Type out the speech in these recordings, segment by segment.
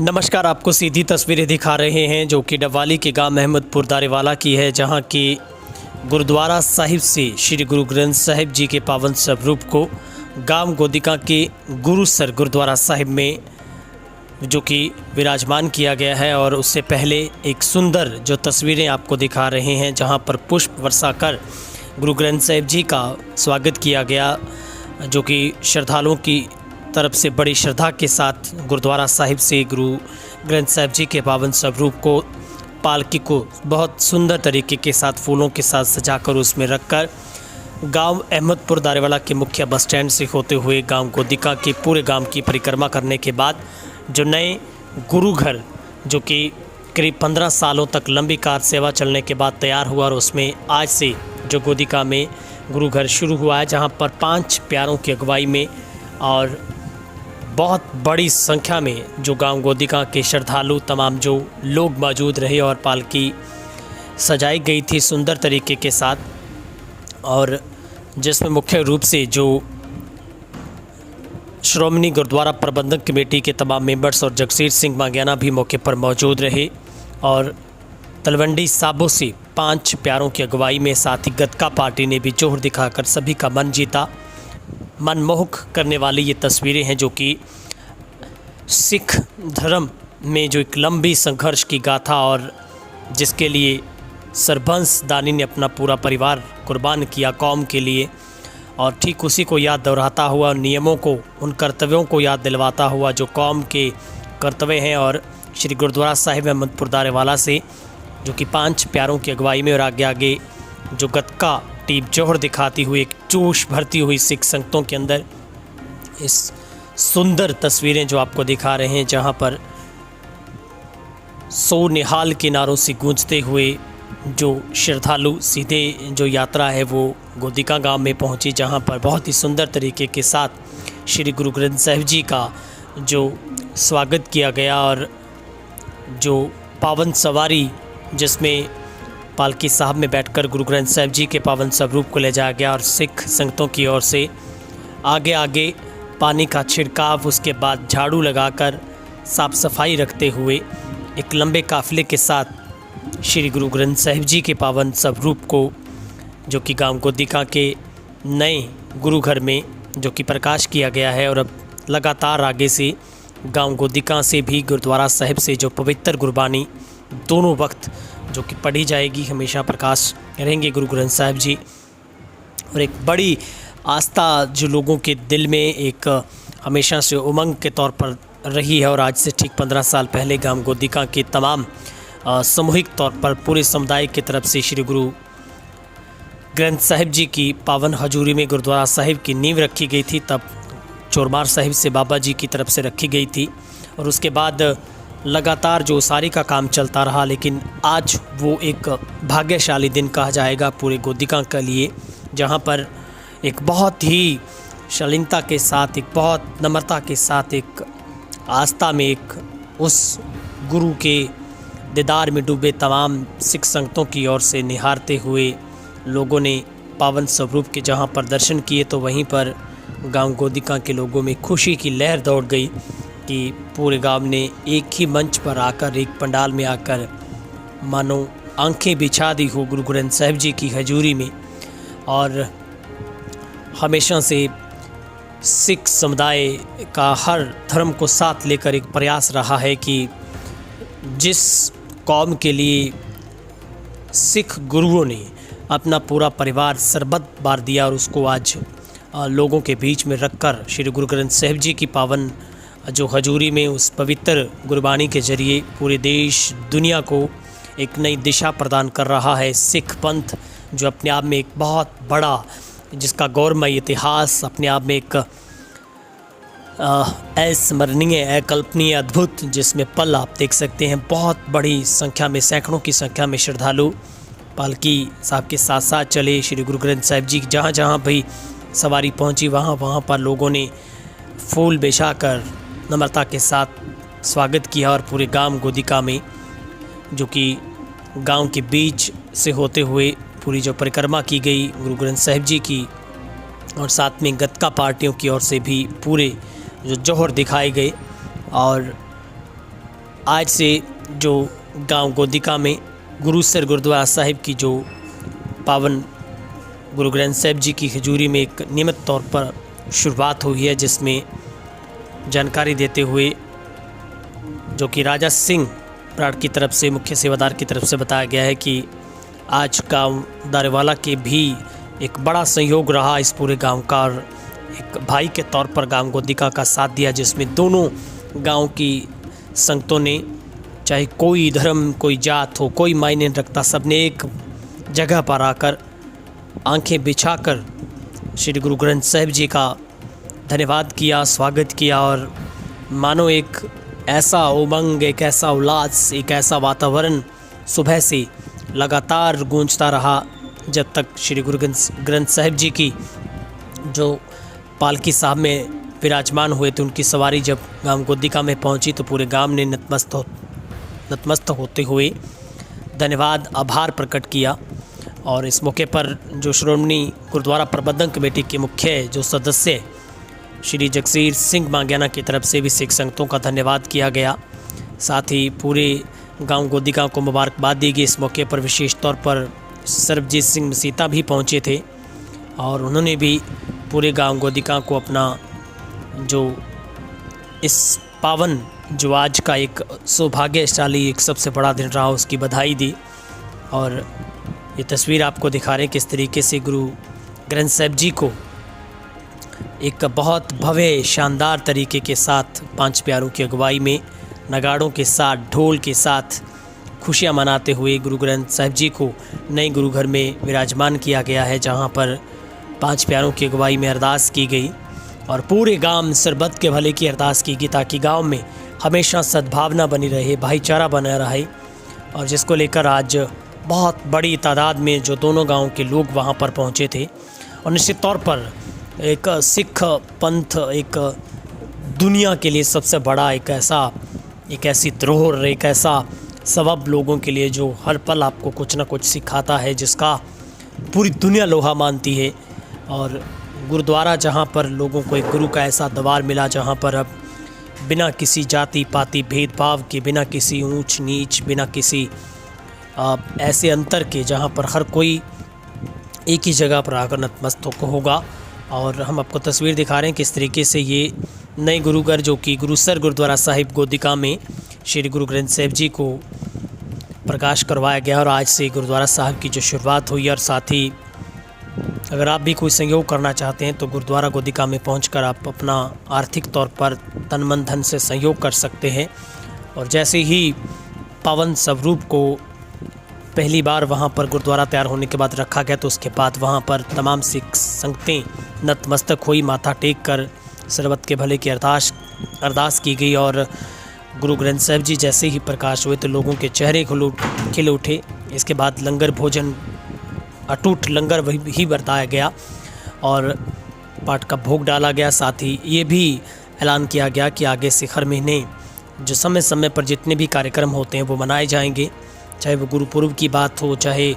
नमस्कार। आपको सीधी तस्वीरें दिखा रहे हैं जो कि डबवाली के गांव महमूदपुर दारेवाला की है, जहां की गुरुद्वारा साहिब से श्री गुरु ग्रंथ साहिब जी के पावन स्वरूप को गांव गोदिका के गुरुसर गुरुद्वारा साहिब में जो कि विराजमान किया गया है। और उससे पहले एक सुंदर जो तस्वीरें आपको दिखा रहे हैं जहां पर पुष्प वर्षा कर गुरु ग्रंथ साहिब जी का स्वागत किया गया, जो कि श्रद्धालुओं की तरफ से बड़ी श्रद्धा के साथ गुरुद्वारा साहिब से गुरु ग्रंथ साहिब जी के पावन स्वरूप को, पालकी को बहुत सुंदर तरीके के साथ फूलों के साथ सजाकर उसमें रखकर गांव अहमदपुर दारेवाला के मुख्य बस स्टैंड से होते हुए गांव गोदिका के पूरे गांव की परिक्रमा करने के बाद जो नए गुरु घर जो कि करीब 15 सालों तक लंबी कार सेवा चलने के बाद तैयार हुआ, और उसमें आज से जो गोदिका में गुरु घर शुरू हुआ है, जहां पर 5 प्यारों की अगुवाई में और बहुत बड़ी संख्या में जो गांव गोदिका के श्रद्धालु तमाम जो लोग मौजूद रहे और पालकी सजाई गई थी सुंदर तरीके के साथ, और जिसमें मुख्य रूप से जो श्रोमणी गुरुद्वारा प्रबंधक कमेटी के तमाम मेंबर्स और जगसीर सिंह मांगियाना भी मौके पर मौजूद रहे। और तलवंडी साबो से 5 प्यारों की अगुवाई में साथ ही गतका पार्टी ने भी जोर दिखाकर सभी का मन जीता। मनमोहक करने वाली ये तस्वीरें हैं जो कि सिख धर्म में जो एक लंबी संघर्ष की गाथा और जिसके लिए सरबंस दानी ने अपना पूरा परिवार कुर्बान किया कौम के लिए, और ठीक उसी को याद दोहराता हुआ, नियमों को, उन कर्तव्यों को याद दिलवाता हुआ जो कौम के कर्तव्य हैं। और श्री गुरुद्वारा साहिब अहमदपुर दारेवाला से जो कि 5 प्यारों की अगुवाई में और आगे आगे जो गतका टीम जोहर दिखाती हुई, एक जोश भरती हुई सिख संगतों के अंदर इस सुंदर तस्वीरें जो आपको दिखा रहे हैं, जहां पर सो निहाल के नारों से गूंजते हुए जो श्रद्धालु सीधे जो यात्रा है वो गोदिका गांव में पहुंची, जहां पर बहुत ही सुंदर तरीके के साथ श्री गुरु ग्रंथ साहिब जी का जो स्वागत किया गया। और जो पावन सवारी जिसमें पालकी साहब में बैठकर गुरु ग्रंथ साहिब जी के पावन स्वरूप को ले जाया गया, और सिख संगतों की ओर से आगे आगे पानी का छिड़काव, उसके बाद झाड़ू लगाकर साफ सफाई रखते हुए एक लंबे काफिले के साथ श्री गुरु ग्रंथ साहिब जी के पावन स्वरूप को जो कि गांव गोदिका के नए गुरु घर में जो कि प्रकाश किया गया है। और अब लगातार आगे से गांव गोदिका से भी गुरुद्वारा साहिब से जो पवित्र गुरबानी दोनों वक्त जो कि पढ़ी जाएगी, हमेशा प्रकाश रहेंगे गुरु ग्रंथ साहिब जी। और एक बड़ी आस्था जो लोगों के दिल में एक हमेशा से उमंग के तौर पर रही है। और आज से ठीक 15 साल पहले गांव गोदिका के तमाम सामूहिक तौर पर पूरे समुदाय की तरफ से श्री गुरु ग्रंथ साहिब जी की पावन हजूरी में गुरुद्वारा साहिब की नींव रखी गई थी, तब चोरमार साहिब से बाबा जी की तरफ से रखी गई थी। और उसके बाद लगातार जो उसारी का काम चलता रहा, लेकिन आज वो एक भाग्यशाली दिन कहा जाएगा पूरे गोदिका के लिए, जहाँ पर एक बहुत ही शालीनता के साथ, एक बहुत नम्रता के साथ, एक आस्था में एक उस गुरु के दीदार में डूबे तमाम सिख संगतों की ओर से निहारते हुए लोगों ने पावन स्वरूप के जहाँ पर दर्शन किए, तो वहीं पर गांव गोदिका के लोगों में खुशी की लहर दौड़ गई कि पूरे गांव ने एक ही मंच पर आकर, एक पंडाल में आकर मानो आंखें बिछा दी हो गुरु ग्रंथ साहिब जी की हजूरी में। और हमेशा से सिख समुदाय का हर धर्म को साथ लेकर एक प्रयास रहा है कि जिस कौम के लिए सिख गुरुओं ने अपना पूरा परिवार सरबत बार दिया, और उसको आज लोगों के बीच में रखकर श्री गुरु ग्रंथ साहिब जी की पावन जो हजूरी में उस पवित्र गुरबानी के जरिए पूरे देश दुनिया को एक नई दिशा प्रदान कर रहा है। सिख पंथ जो अपने आप में एक बहुत बड़ा, जिसका गौरवमय इतिहास अपने आप में एक अस्मरणीय, अकल्पनीय, अद्भुत, जिसमें पल आप देख सकते हैं। बहुत बड़ी संख्या में, सैकड़ों की संख्या में श्रद्धालु पालकी साहब के साथ साथ चले। श्री गुरु ग्रंथ साहिब जी जहाँ जहाँ भी सवारी पहुँची, वहाँ पर लोगों ने फूल बिछाकर नम्रता के साथ स्वागत किया। और पूरे गांव गोदिका में जो कि गांव के बीच से होते हुए पूरी जो परिक्रमा की गई गुरु ग्रंथ साहिब जी की, और साथ में गतका पार्टियों की ओर से भी पूरे जो जौहर दिखाए गए। और आज से जो गांव गोदिका में गुरुसर गुरुद्वारा साहिब की जो पावन गुरु ग्रंथ साहिब जी की हजूरी में एक नियमित तौर पर शुरुआत हुई है, जिसमें जानकारी देते हुए जो कि राजा सिंह प्राड़ की तरफ से, मुख्य सेवादार की तरफ से बताया गया है कि आज गाँव दारेवाला के भी एक बड़ा सहयोग रहा इस पूरे गांव का, और एक भाई के तौर पर गांव गोदिका का साथ दिया, जिसमें दोनों गांव की संगतों ने, चाहे कोई धर्म कोई जात हो, कोई मायने नहीं रखता, सबने एक जगह पर आकर आंखें बिछाकर श्री गुरु ग्रंथ साहिब जी का धन्यवाद किया, स्वागत किया। और मानो एक ऐसा उमंग, एक ऐसा उल्लास, एक ऐसा वातावरण सुबह से लगातार गूंजता रहा जब तक श्री गुरु ग्रंथ साहिब जी की जो पालकी साहब में विराजमान हुए थे, उनकी सवारी जब गांव गोदिका में पहुंची तो पूरे गांव ने नतमस्तक होते हुए धन्यवाद, आभार प्रकट किया। और इस मौके पर जो श्रोमणी गुरुद्वारा प्रबंधक कमेटी के मुख्य जो सदस्य श्री जगसीर सिंह मांगियाना की तरफ से भी सिख संगतों का धन्यवाद किया गया। साथ ही पूरे गांव गोदिका को मुबारकबाद दी गई। इस मौके पर विशेष तौर पर सरबजीत सिंह मसीता भी पहुंचे थे और उन्होंने भी पूरे गांव गोदिका को अपना जो इस पावन जो आज का एक सौभाग्यशाली एक सबसे बड़ा दिन रहा उसकी बधाई दी। और ये तस्वीर आपको दिखा रहे हैं किस तरीके से गुरु ग्रंथ साहिब जी को एक बहुत भव्य शानदार तरीके के साथ पांच प्यारों की अगुवाई में नगाड़ों के साथ, ढोल के साथ खुशियां मनाते हुए गुरु ग्रंथ साहिब जी को नए गुरु घर में विराजमान किया गया है, जहां पर पांच प्यारों की अगुवाई में अरदास की गई और पूरे गांव सरबत के भले की अरदास की गई ताकि गांव में हमेशा सद्भावना बनी रहे, भाईचारा बना रहे। और जिसको लेकर आज बहुत बड़ी तादाद में जो दोनों गांव के लोग वहां पर पहुंचे थे। और निश्चित तौर पर एक सिख पंथ एक दुनिया के लिए सबसे बड़ा एक ऐसी धरोहर, एक ऐसा सबब लोगों के लिए जो हर पल आपको कुछ ना कुछ सिखाता है, जिसका पूरी दुनिया लोहा मानती है। और गुरुद्वारा जहाँ पर लोगों को एक गुरु का ऐसा द्वार मिला, जहाँ पर अब बिना किसी जाति पाति भेदभाव के, बिना किसी ऊंच नीच, बिना किसी ऐसे अंतर के, जहाँ पर हर कोई एक ही जगह पर आकर नतमस्तक होगा। और हम आपको तस्वीर दिखा रहे हैं किस तरीके से ये नए गुरुघर जो कि गुरुसर गुरुद्वारा साहिब गोदिका में श्री गुरु ग्रंथ साहिब जी को प्रकाश करवाया गया। और आज से गुरुद्वारा साहिब की जो शुरुआत हुई, और साथ ही अगर आप भी कोई सहयोग करना चाहते हैं तो गुरुद्वारा गोदिका में पहुंचकर आप अपना आर्थिक तौर पर तन मन धन से सहयोग कर सकते हैं। और जैसे ही पावन स्वरूप को पहली बार वहां पर गुरुद्वारा तैयार होने के बाद रखा गया, तो उसके बाद वहां पर तमाम सिख संगतें नतमस्तक हुई, माथा टेक कर सरबत के भले की अरदास की गई। और गुरु ग्रंथ साहिब जी जैसे ही प्रकाश हुए तो लोगों के चेहरे खिले उठे। इसके बाद लंगर भोजन, अटूट लंगर ही बरताया गया और पाठ का भोग डाला गया। साथ ही ये भी ऐलान किया गया कि आगे से हर महीने जो समय समय पर जितने भी कार्यक्रम होते हैं वो मनाए जाएंगे, चाहे वो गुरु पूर्व की बात हो, चाहे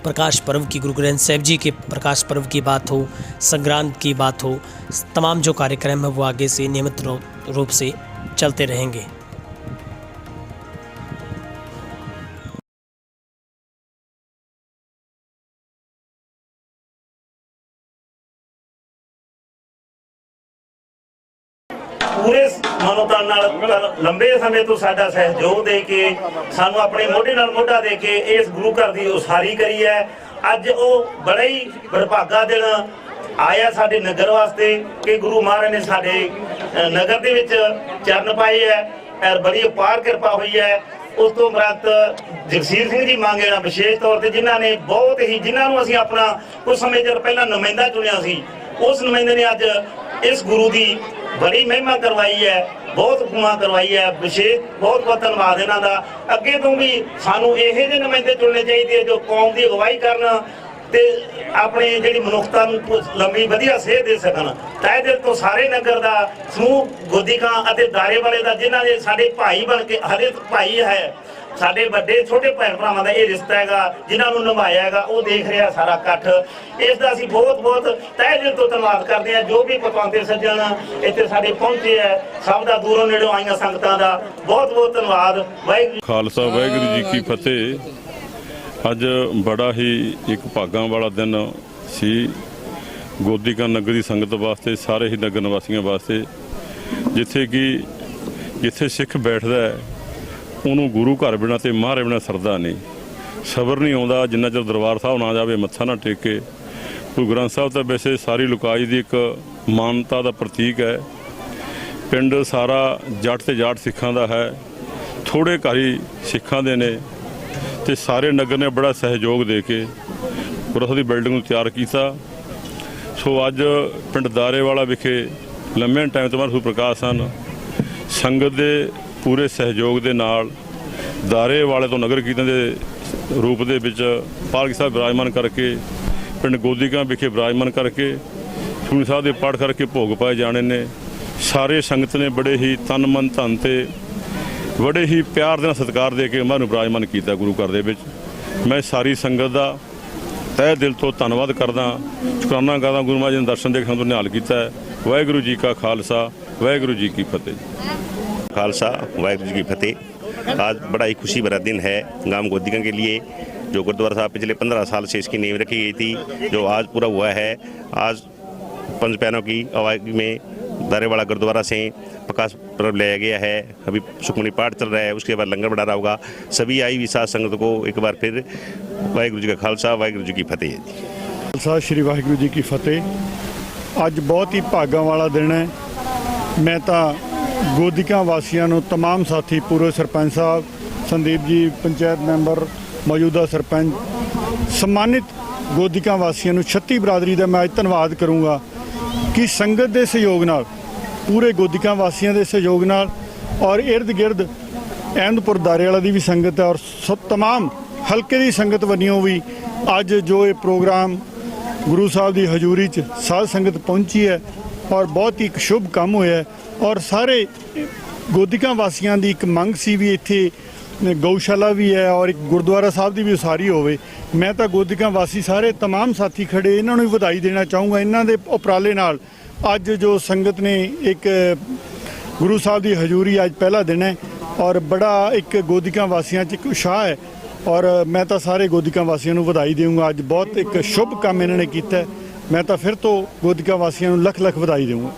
प्रकाश पर्व की, गुरु ग्रंथ साहिब जी के प्रकाश पर्व की बात हो, संक्रांत की बात हो। तमाम जो कार्यक्रम है वो आगे से नियमित रूप से चलते रहेंगे। पूरे मनोता लंबे समय तो साडा सहयोग दे के सानू अपने मोढे नाल मोढा दे के इस गुरु घर की उसारी करी है। अज वो बड़ा ही बड़भागा दिन आया साडे नगर वास्ते कि गुरु महाराज ने साडे नगर दे विच चरण पाए है और बड़ी अपार कृपा हुई है। उस तो उपरंत जगसीर सिंह जी मांगियाना विशेष तौर पर जिन्होंने बहुत ही जिन्होंने असीं अपना कुछ समय चर पहला नुमाइंदा चुनिया सी, उस नुमाइंदे ने अज इस गुरु की बड़ी महिमा करवाई है, बहुत हुकुमा करवाई है। विशेष बहुत बहुत धन्यवाद इन्हां दा। अगे तो भी सानू इहे जिहे नुमाइंदे चुनने चाहिए जो कौम की अगवाई करन, ਤੇ ਆਪਣੇ ਜਿਹੜੀ ਮਨੁੱਖਤਾ ਨੂੰ ਲੰਮੀ ਵਧੀਆ ਸੇਧ ਦੇ ਸਕਣ। ਤਹਿ ਦਿਲ ਤੋਂ ਸਾਰੇ ਨਗਰ ਦਾ ਸਮੂਹ ਗੋਦੀਕਾਂ ਅਤੇ ਦਾਰੇ ਵਾਲੇ ਦਾ, ਜਿਨ੍ਹਾਂ ਦੇ ਸਾਡੇ ਭਾਈ ਬਣ ਕੇ ਹਰੇ ਭਾਈ ਹੈ, ਸਾਡੇ ਵੱਡੇ ਛੋਟੇ ਭੈਣ ਭਰਾਵਾਂ ਦਾ ਇਹ ਰਿਸ਼ਤਾ ਹੈਗਾ, ਜਿਨ੍ਹਾਂ ਨੂੰ ਨਿਭਾਇਆ ਹੈਗਾ, ਉਹ ਦੇਖ ਰਿਹਾ ਸਾਰਾ ਇਕੱਠ। ਇਸ ਦਾ ਅਸੀਂ ਬਹੁਤ ਬਹੁਤ ਤਹਿ ਦਿਲ ਤੋਂ ਧੰਨਵਾਦ ਕਰਦੇ ਹਾਂ। ਜੋ ਵੀ ਪਤਵੰਤੇ ਸੱਜਣ ਇੱਥੇ ਸਾਡੇ ਪਹੁੰਚੇ ਹੈ, ਸਭ ਦਾ ਦੂਰੋਂ ਨੇੜੋਂ ਆਈਆਂ ਸੰਗਤਾਂ ਦਾ ਬਹੁਤ ਬਹੁਤ ਧੰਨਵਾਦ। ਵਾਹਿਗੁਰੂ ਖਾਲਸਾ ਵਾਹਿਗੁਰੂ ਜੀ ਕੀ ਫਤਿਹ। ਅੱਜ ਬੜਾ ਹੀ ਇੱਕ ਭਾਗਾਂ ਵਾਲਾ ਦਿਨ ਸੀ ਗੋਦੀਕਾਂ ਨਗਰ ਦੀ ਸੰਗਤ ਵਾਸਤੇ, ਸਾਰੇ ਹੀ ਨਗਰ ਨਿਵਾਸੀਆਂ ਵਾਸਤੇ, ਜਿੱਥੇ ਸਿੱਖ ਬੈਠਦਾ ਹੈ ਉਹਨੂੰ ਗੁਰੂ ਘਰ ਬਿਨਾਂ ਤੇ ਮਹਾਰਾਜ ਬਿਨਾਂ ਸਰਦਾ ਨਹੀਂ, ਸਬਰ ਨਹੀਂ ਆਉਂਦਾ ਜਿੰਨਾ ਚਿਰ ਦਰਬਾਰ ਸਾਹਿਬ ਨਾ ਜਾਵੇ, ਮੱਥਾ ਨਾ ਟੇਕੇ। ਗੁਰੂ ਗ੍ਰੰਥ ਸਾਹਿਬ ਤਾਂ ਵੈਸੇ ਸਾਰੀ ਲੋਕਾਈ ਦੀ ਇੱਕ ਮਾਨਤਾ ਦਾ ਪ੍ਰਤੀਕ ਹੈ। ਪਿੰਡ ਸਾਰਾ ਜੱਟ ਤੇ ਜਾਟ ਸਿੱਖਾਂ ਦਾ ਹੈ, ਥੋੜ੍ਹੇ ਘਰ ਹੀ ਸਿੱਖਾਂ ਦੇ ਨੇ, ਤੇ ਸਾਰੇ ਨਗਰ ਨੇ ਬੜਾ ਸਹਿਯੋਗ ਦੇ ਕੇ ਗੁਰਦੁਆਰਾ ਦੀ ਬਿਲਡਿੰਗ ਨੂੰ ਤਿਆਰ ਕੀਤਾ। ਸੋ ਅੱਜ ਪਿੰਡ ਦਾਰੇਵਾਲਾ ਵਿਖੇ ਲੰਮੇ ਟਾਈਮ ਤੋਂ ਬਾਅਦ ਗੁਰੂ ਪ੍ਰਕਾਸ਼ ਸਨ ਸੰਗਤ ਦੇ ਪੂਰੇ ਸਹਿਯੋਗ ਦੇ ਨਾਲ ਦਾਰੇਵਾਲੇ ਤੋਂ ਨਗਰ ਕੀਰਤਨ ਦੇ ਰੂਪ ਦੇ ਵਿੱਚ ਪਾਲਕੀ ਸਾਹਿਬ ਵਿਰਾਜਮਾਨ ਕਰਕੇ ਪਿੰਡ ਗੋਦੀਕਾਂ ਵਿਖੇ ਵਿਰਾਜਮਾਨ ਕਰਕੇ ਸੁਖਮਨੀ ਸਾਹਿਬ ਦੇ ਪਾਠ ਕਰਕੇ ਭੋਗ ਪਾਏ ਜਾਣੇ ਨੇ। ਸਾਰੇ ਸੰਗਤ ਨੇ ਬੜੇ ਹੀ ਤਨ ਮਨ ਧਨ ਤੇ ਬੜੇ ਹੀ ਪਿਆਰ ਦੇ ਨਾਲ ਸਤਿਕਾਰ ਦੇ ਕੇ ਉਹਨਾਂ ਨੂੰ ਵਿਰਾਜਮਾਨ ਕੀਤਾ ਗੁਰੂ ਘਰ ਦੇ ਵਿੱਚ। ਮੈਂ ਸਾਰੀ ਸੰਗਤ ਦਾ ਤਹਿ ਦਿਲ ਤੋਂ ਧੰਨਵਾਦ ਕਰਦਾ, ਸ਼ੁਕਰਾਨਾ ਕਰਦਾ ਗੁਰੂ ਮਹਾਰਾਜ ਜੀ ਨੇ ਦਰਸ਼ਨ ਦੇ ਕੇ ਸਾਨੂੰ ਨਿਹਾਲ ਕੀਤਾ ਹੈ। ਵਾਹਿਗੁਰੂ ਜੀ ਕਾ ਖਾਲਸਾ, ਵਾਹਿਗुरु जी की फतेह। खालसा वाहिगुरु जी की फतेह। आज बड़ा ही खुशी भरा दिन है गांव गोदिका के लिए, जो गुरुद्वारा साहब पिछले 15 साल से इसकी नींव रखी गई थी, जो आज पूरा हुआ है। आज पंच प्यारों की अगुवाई में दारेवाड़ा गुरुद्वारा से प्रकाश पर्व लाया गया है। अभी सुखमनी पाठ चल रहा है, उसके बाद लंगर बढ़ा रहा होगा। सभी आई हुई साथ संगत को एक बार फिर वाहिगुरु जी का खालसा, वाहिगुरु जी की फतेह। खालसा श्री वाहिगुरु जी की फतेह। ਅੱਜ ਬਹੁਤ ਹੀ ਭਾਗਾਂ ਵਾਲਾ ਦਿਨ ਹੈ। ਮੈਂ ਤਾਂ ਗੋਦੀਕਾਂ ਵਾਸੀਆਂ ਨੂੰ, तमाम ਸਾਥੀ, ਪੂਰੇ ਸਰਪੰਚ ਸਾਹਿਬ, ਸੰਦੀਪ ਜੀ ਪੰਚਾਇਤ ਮੈਂਬਰ, ਮੌਜੂਦਾ ਸਰਪੰਚ, ਸਨਮਾਨਿਤ ਗੋਦੀਕਾਂ ਵਾਸੀਆਂ ਨੂੰ 36 ਬਰਾਦਰੀ ਦਾ ਮੈਂ ਅੱਜ ਧੰਨਵਾਦ ਕਰੂੰਗਾ ਕਿ ਸੰਗਤ ਦੇ ਸਹਿਯੋਗ ਨਾਲ, ਪੂਰੇ ਗੋਦੀਕਾਂ ਵਾਸੀਆਂ ਦੇ ਸਹਿਯੋਗ ਨਾਲ ਔਰ ਇਰਦ ਗਿਰਦ ਅਹਿਮਦਪੁਰ ਦਾਰੇਵਾਲਾ ਦੀ ਵੀ ਸੰਗਤ ਹੈ ਔਰ तमाम ਹਲਕੇ ਦੀ ਸੰਗਤ ਵੱਲੋਂ ਵੀ ਅੱਜ ਜੋ ਇਹ ਪ੍ਰੋਗਰਾਮ ਗੁਰੂ ਸਾਹਿਬ ਦੀ ਹਜ਼ੂਰੀ 'ਚ ਸਾਧ ਸੰਗਤ ਪਹੁੰਚੀ ਹੈ ਔਰ ਬਹੁਤ ਹੀ ਇੱਕ ਸ਼ੁਭ ਕੰਮ ਹੋਇਆ। ਔਰ ਸਾਰੇ ਗੋਦੀਕਾਂ ਵਾਸੀਆਂ ਦੀ ਇੱਕ ਮੰਗ ਸੀ ਵੀ ਇੱਥੇ ਗਊਸ਼ਾਲਾ ਵੀ ਹੈ ਔਰ ਇੱਕ ਗੁਰਦੁਆਰਾ ਸਾਹਿਬ ਦੀ ਵੀ ਉਸਾਰੀ ਹੋਵੇ। ਮੈਂ ਤਾਂ ਗੋਦੀਕਾਂ ਵਾਸੀ ਸਾਰੇ तमाम ਸਾਥੀ ਖੜੇ, ਇਹਨਾਂ ਨੂੰ ਵੀ ਵਧਾਈ ਦੇਣਾ ਚਾਹੂੰਗਾ। ਇਹਨਾਂ ਦੇ ਉਪਰਾਲੇ ਨਾਲ ਅੱਜ ਜੋ ਸੰਗਤ ਨੇ ਇੱਕ ਗੁਰੂ ਸਾਹਿਬ ਦੀ ਹਜ਼ੂਰੀ, ਅੱਜ ਪਹਿਲਾ ਦਿਨ ਹੈ ਔਰ ਬੜਾ ਇੱਕ ਗੋਦੀਕਾਂ ਵਾਸੀਆਂ 'ਚ ਇੱਕ ਉਤਸ਼ਾਹ ਹੈ ਔਰ ਮੈਂ ਤਾਂ ਸਾਰੇ ਗੋਦੀਕਾਂ ਵਾਸੀਆਂ ਨੂੰ ਵਧਾਈ ਦੇਵਾਂਗਾ। ਅੱਜ ਬਹੁਤ ਇੱਕ ਸ਼ੁਭ ਕੰਮ ਇਹਨਾਂ ਨੇ ਕੀਤਾ। ਮੈਂ ਤਾਂ ਫਿਰ ਤੋਂ ਗੋਦੀਕਾਂ ਵਾਸੀਆਂ ਨੂੰ ਲੱਖ ਲੱਖ ਵਧਾਈ ਦੇਵਾਂਗਾ।